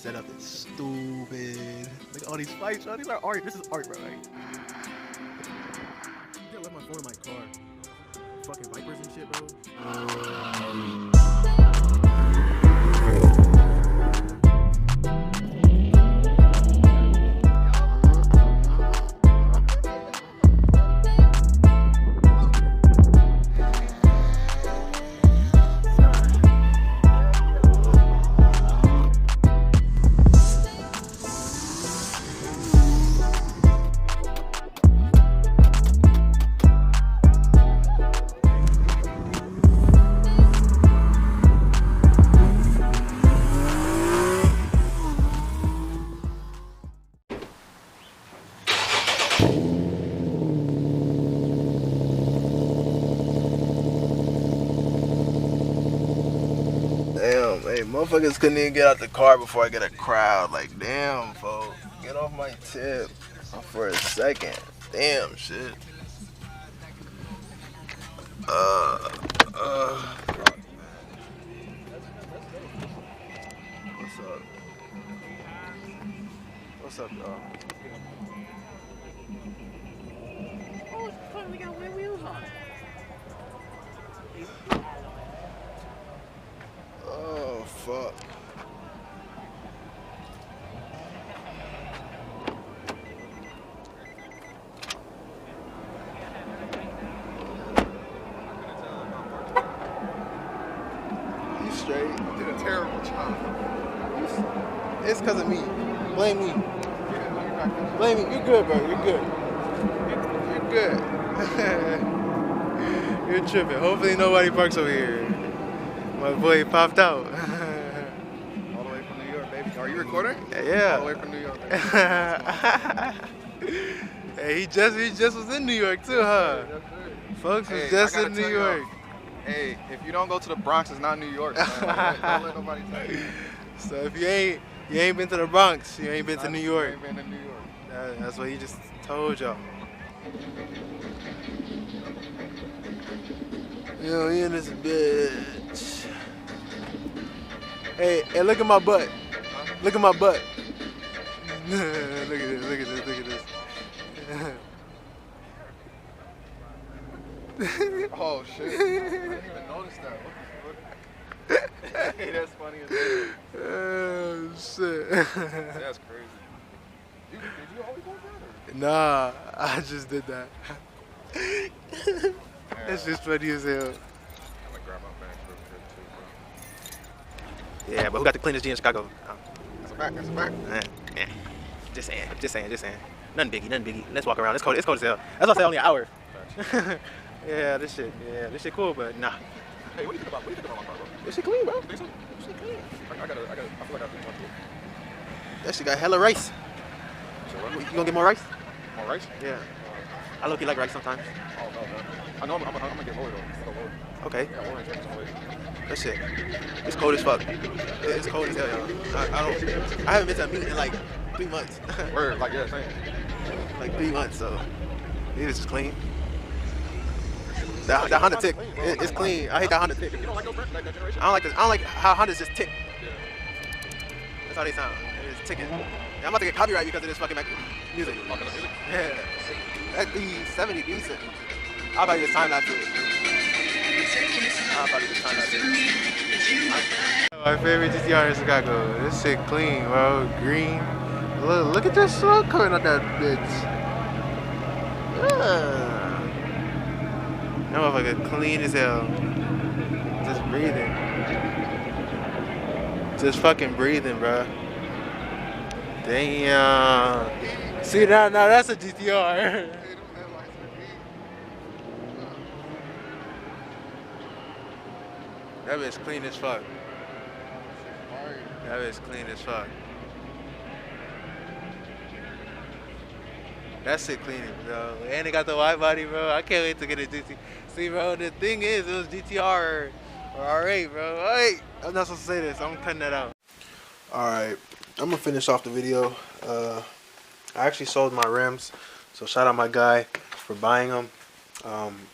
setup is stupid. Look at all these fights, bro. These are art. This is art, bro. Right? I left my phone in my car. Fucking vipers and shit, bro. Damn, hey, motherfuckers couldn't even get out the car before I get a crowd. Like, damn, folks. Get off my tip for a second. Damn, shit. What's up? What's up, y'all? Oh, it's fun. We got white wheels on it. Oh, fuck. You straight? You did a terrible job. It's because of me. Blame me. Blame me. You're good, bro. You're good. You're good. You're tripping. Hopefully nobody parks over here. My boy popped out. All the way from New York, baby. Are you recording? Yeah. All the way from New York, baby. Hey, he just was in New York too, huh? Folks was just in New York. Hey, if you don't go to the Bronx, it's not New York, man. Don't let nobody tell you. So if you ain't been to the Bronx, you ain't been to New York. You ain't been to New York. That's what he just told y'all. Yo, he in this bitch. Hey, look at my butt. Look at my butt. Look at this, look at this, look at this. Oh, shit. I didn't even notice that. Hey, that's funny as hell. Oh, shit. That's crazy. Did you always do that? Nah, I just did that. That's just funny as hell. I'm gonna grab my bag real quick, too, bro. Yeah, but who got the cleanest G in Chicago? That's a fact, that's a fact. Yeah. Just saying. Nothing biggie. Let's walk around. It's cold as hell. That's why I say only an hour. Yeah, this shit cool, but nah. Hey, what do you think about my car, bro? This shit clean, bro. You think so? This shit clean. I feel like I think one too. That shit got hella rice. So what? You gonna get more rice? More rice? Yeah. I look like rice sometimes. Oh, no. I know I'm gonna get lower, though. Lower. Okay. Yeah, orange on some way. That shit. It's cold as fuck. It's cold as hell, y'all. I haven't been to a meet in like 3 months. Word, like, yeah, same. Like 3 months, so it is just clean. That Honda tick, it's clean. I hate that Honda tick. You don't like those that generation? I don't like how Hondas just tick. Yeah. That's how they sound. They're just ticking. Yeah, I'm about to get copyright because of this fucking music. Talking about music? Yeah. That D70 decent. I'll probably just time lapse it. My favorite GTR in Chicago. This shit clean, bro. Green. Look at this smoke coming out that bitch. That motherfucker clean as hell. Just breathing. Just fucking breathing, bro. Damn. See, now that's a GTR. That bitch clean as fuck. That bitch clean as fuck. That shit clean, bro. And it got the wide body, bro. I can't wait to get a GT. See, bro, the thing is, it was GTR or R8, bro. Wait, I'm not supposed to say this. I'm cutting that out. Alright, I'm gonna finish off the video. I actually sold my rims, so shout out my guy for buying them.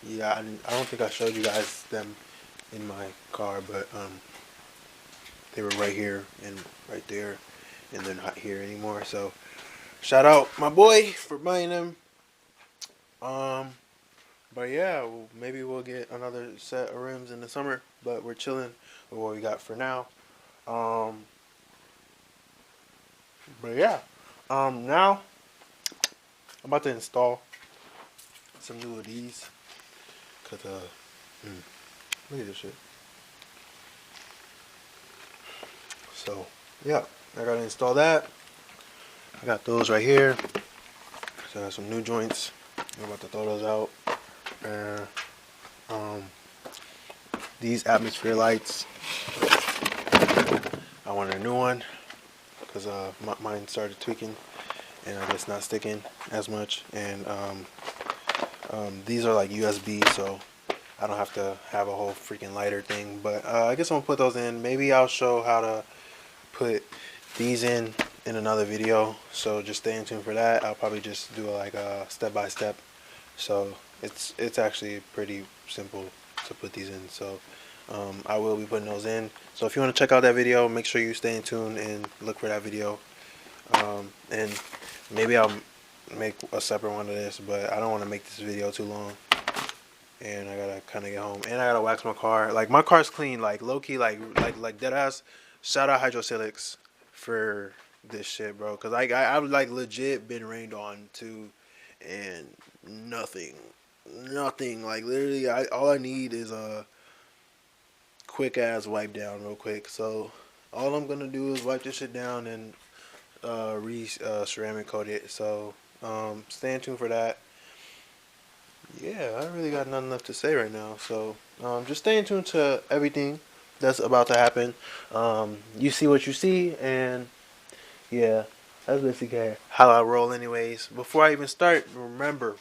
Yeah, I don't think I showed you guys them in my car, but they were right here and right there. and they're not here anymore. So shout out my boy for buying them. But yeah, maybe we'll get another set of rims in the summer. But we're chilling with what we got for now. Um, but yeah, now I'm about to install some new of these. Cause look at this shit. So yeah, I gotta install that. I got those right here. So I got some new joints. I'm about to throw those out. And these atmosphere lights, I wanted a new one because mine started tweaking and I guess not sticking as much. And these are like USB, so I don't have to have a whole freaking lighter thing. But I guess I'm gonna put those in. Maybe I'll show how to put these in another video, so just stay in tune for that. I'll probably just do like a step by step. So it's actually pretty simple to put these in. So I will be putting those in. So if you want to check out that video, make sure you stay in tune and look for that video. And maybe I'll make a separate one of this, but I don't want to make this video too long. And I gotta kind of get home, and I gotta wax my car. Like my car's clean, like low key, like dead ass. Shout out Hydrosilics for this shit, bro. Cause I've like legit been rained on too, and nothing. Like literally, all I need is a quick ass wipe down, real quick. So all I'm gonna do is wipe this shit down and ceramic coat it. So stay in tune for that. Yeah, I really got nothing left to say right now. So just stay in tune to everything that's about to happen. You see what you see, and yeah, that's basically how I roll. Anyways, before I even start, remember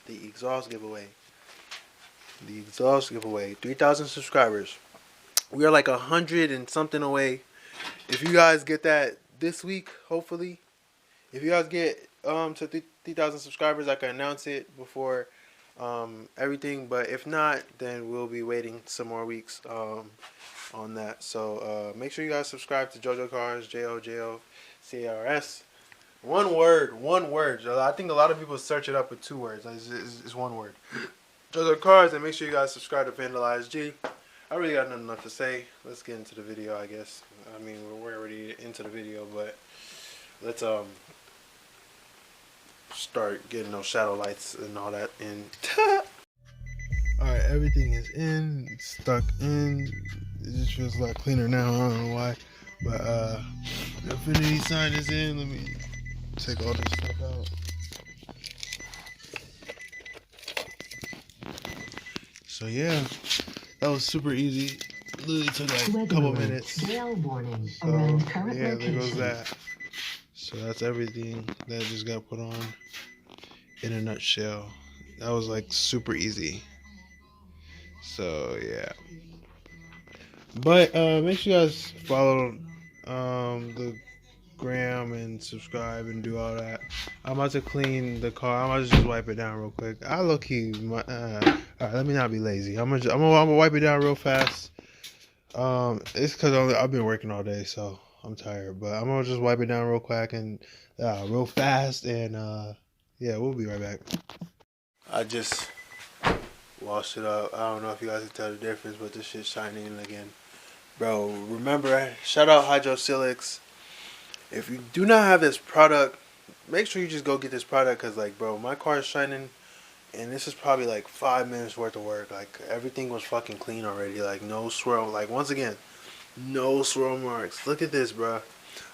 the exhaust giveaway. The exhaust giveaway, 3,000 subscribers. We are like 100 and something away. If you guys get that this week, hopefully, if you guys get to 3,000 subscribers, I can announce it before everything. But if not, then we'll be waiting some more weeks on that. So make sure you guys subscribe to JoJo Cars, JoJoCars. One word. I think a lot of people search it up with 2 words. It's one word. JoJo Cars, and make sure you guys subscribe to Vandalize G. I really got nothing left to say. Let's get into the video, I guess. I mean, we're already into the video, but let's start getting those shadow lights and all that in. Alright, everything is in, it's stuck in. It just feels a lot cleaner now. I don't know why. But the infinity sign is in. Let me take all this stuff out. So yeah, that was super easy. Literally took like a couple minutes. Gale warning So around current yeah, there goes location. that. So that's everything that just got put on in a nutshell. That was like super easy. So yeah. But make sure you guys follow the gram and subscribe and do all that. I'm about to clean the car. I'm about to just wipe it down real quick. I low key alright, let me not be lazy. I'm gonna wipe it down real fast. It's cause I've been working all day, so I'm tired. But I'm gonna just wipe it down real quick and real fast, and yeah, we'll be right back. I just washed it up. I don't know if you guys can tell the difference, but this shit's shining again. Bro, remember, shout out Hydrosilics. If you do not have this product, make sure you just go get this product, because like, bro, my car is shining, and this is probably like 5 minutes worth of work. Like, everything was fucking clean already. Like, no swirl. Like, once again, no swirl marks. Look at this, bro.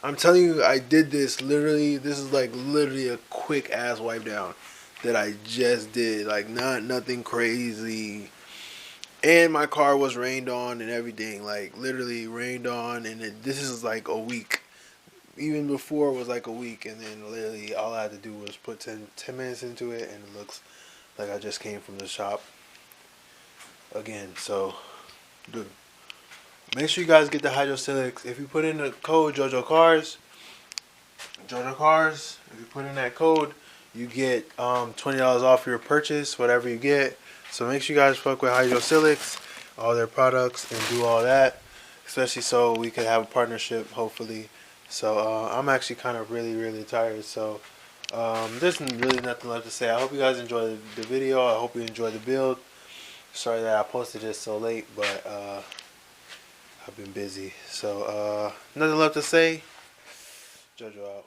I'm telling you, I did this literally. This is like literally a quick ass wipe down that I just did. Like, nothing crazy. And my car was rained on and everything. Like, literally rained on, and this is like a week. Even before it was like a week, and then literally all I had to do was put 10 minutes into it, and it looks like I just came from the shop again. So, dude, make sure you guys get the Hydrosilics. If you put in the code JoJo Cars, if you put in that code, you get $20 off your purchase, whatever you get. So make sure you guys fuck with Hydrosilics, all their products, and do all that, especially so we could have a partnership, hopefully, So I'm actually kind of really tired. So there's really nothing left to say. I hope you guys enjoyed the video. I hope you enjoyed the build. Sorry that I posted it so late, but I've been busy. So nothing left to say. JoJo out.